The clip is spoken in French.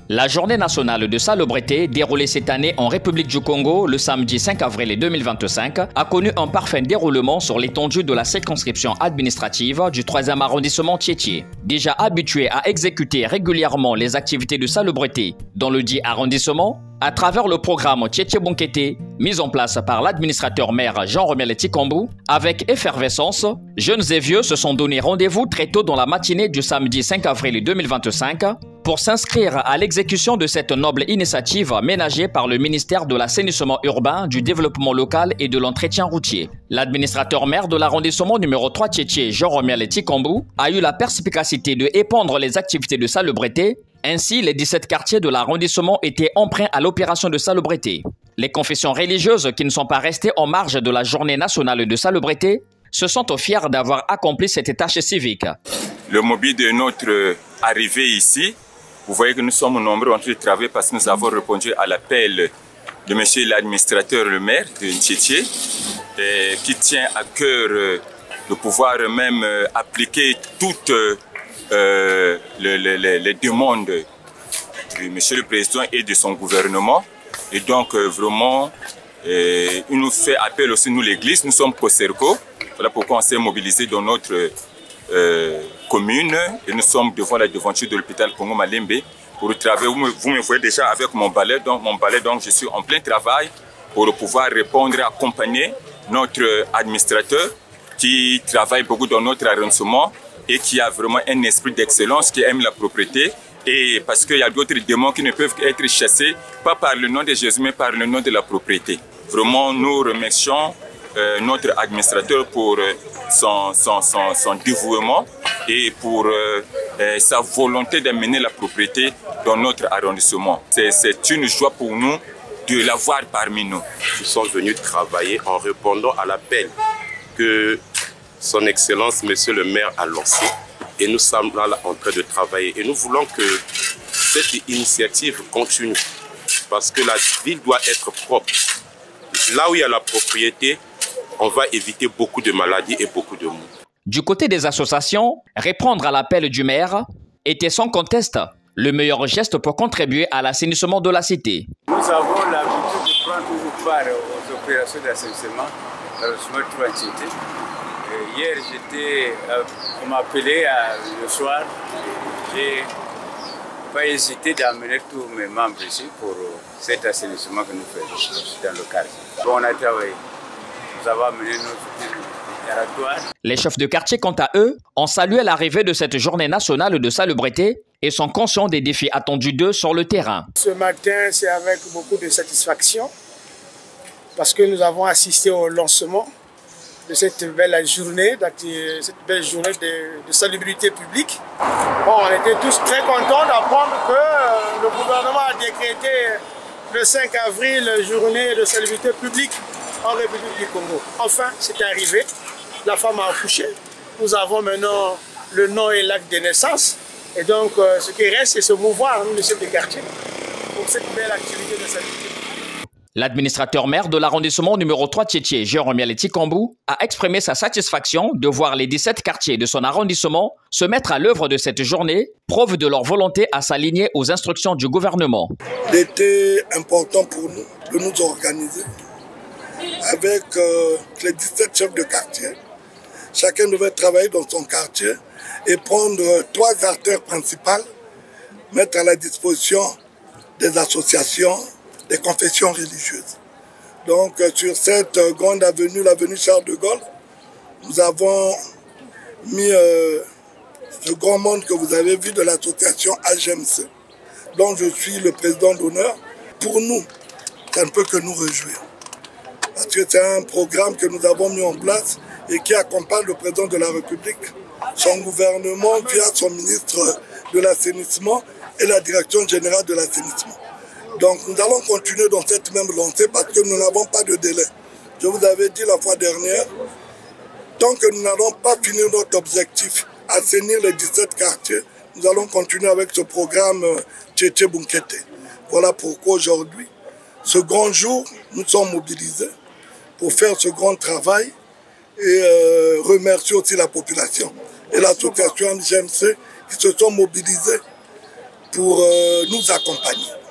La journée nationale de salubrité, déroulée cette année en République du Congo le samedi 5 avril 2025, a connu un parfait déroulement sur l'étendue de la circonscription administrative du 3e arrondissement Tietie. Déjà habitué à exécuter régulièrement les activités de salubrité dans le dit arrondissement, à travers le programme Tietie Bunkete, mis en place par l'administrateur maire Jean-Romiel Tikombu, avec effervescence, jeunes et vieux se sont donné rendez-vous très tôt dans la matinée du samedi 5 avril 2025 pour s'inscrire à l'exécution de cette noble initiative ménagée par le ministère de l'assainissement urbain, du développement local et de l'entretien routier. L'administrateur maire de l'arrondissement numéro 3 Tietie, Jean-Romiel Tikombu, a eu la perspicacité de épandre les activités de salubrité. Ainsi, les 17 quartiers de l'arrondissement étaient emprunts à l'opération de salubrité. Les confessions religieuses qui ne sont pas restées en marge de la journée nationale de salubrité se sentent fiers d'avoir accompli cette tâche civique. Le mobile de notre arrivée ici, vous voyez que nous sommes nombreux en train de travailler parce que nous avons répondu à l'appel de monsieur l'administrateur, le maire de Tietie, qui tient à cœur de pouvoir même appliquer toutes les demandes de monsieur le président et de son gouvernement. Et donc vraiment, il nous fait appel aussi, nous l'église, nous sommes COSERCO. Voilà pourquoi on s'est mobilisé dans notre commune et nous sommes devant la devanture de l'hôpital Congo Malembe pour travailler. Vous me voyez déjà avec mon balai, donc je suis en plein travail pour pouvoir répondre, accompagner notre administrateur qui travaille beaucoup dans notre arrondissement et qui a vraiment un esprit d'excellence, qui aime la propriété. Et parce qu'il y a d'autres démons qui ne peuvent être chassés, pas par le nom de Jésus, mais par le nom de la propriété. Vraiment, nous remercions notre administrateur pour son dévouement et pour sa volonté d'amener la propriété dans notre arrondissement. C'est une joie pour nous de l'avoir parmi nous. Nous sommes venus travailler en répondant à l'appel que son Excellence, Monsieur le maire, a lancé. Et nous sommes là en train de travailler. Et nous voulons que cette initiative continue. Parce que la ville doit être propre. Là où il y a la propriété, on va éviter beaucoup de maladies et beaucoup de maux. Du côté des associations, répondre à l'appel du maire était sans conteste le meilleur geste pour contribuer à l'assainissement de la cité. Nous avons l'habitude de prendre toujours part aux opérations d'assainissement dans le chemin de Tietie. Hier, on m'a appelé le soir. J'ai pas hésité d'amener tous mes membres ici pour cet assainissement que nous faisons dans le quartier. Bon, on a travaillé. Nous avons amené nos territoires. Les chefs de quartier, quant à eux, ont salué l'arrivée de cette journée nationale de salubrité et sont conscients des défis attendus d'eux sur le terrain. Ce matin, c'est avec beaucoup de satisfaction parce que nous avons assisté au lancement de cette belle journée, de salubrité publique. Bon, on était tous très contents d'apprendre que le gouvernement a décrété le 5 avril journée de salubrité publique en République du Congo. Enfin, c'est arrivé. La femme a accouché. Nous avons maintenant le nom et l'acte de naissance. Et donc, ce qui reste, c'est se mouvoir, nous, les chefs de quartier, pour cette belle activité de salubrité. L'administrateur maire de l'arrondissement numéro 3 Tietie, Jean-Romiel Tikombu, a exprimé sa satisfaction de voir les 17 quartiers de son arrondissement se mettre à l'œuvre de cette journée, preuve de leur volonté à s'aligner aux instructions du gouvernement. Il était important pour nous de nous organiser avec les 17 chefs de quartier. Chacun devait travailler dans son quartier et prendre 3 artères principales, mettre à la disposition des associations, des confessions religieuses. Donc sur cette grande avenue, l'avenue Charles de Gaulle, nous avons mis ce grand monde que vous avez vu de l'association AGMC, dont je suis le président d'honneur. Pour nous, ça ne peut que nous réjouir. Parce que c'est un programme que nous avons mis en place et qui accompagne le président de la République, son gouvernement via son ministre de l'assainissement et la direction générale de l'assainissement. Donc nous allons continuer dans cette même lancée parce que nous n'avons pas de délai. Je vous avais dit la fois dernière, tant que nous n'allons pas finir notre objectif, assainir les 17 quartiers, nous allons continuer avec ce programme Tietie Bunkete. Voilà pourquoi aujourd'hui, ce grand jour, nous sommes mobilisés pour faire ce grand travail et remercier aussi la population et l'association GMC qui se sont mobilisés pour nous accompagner.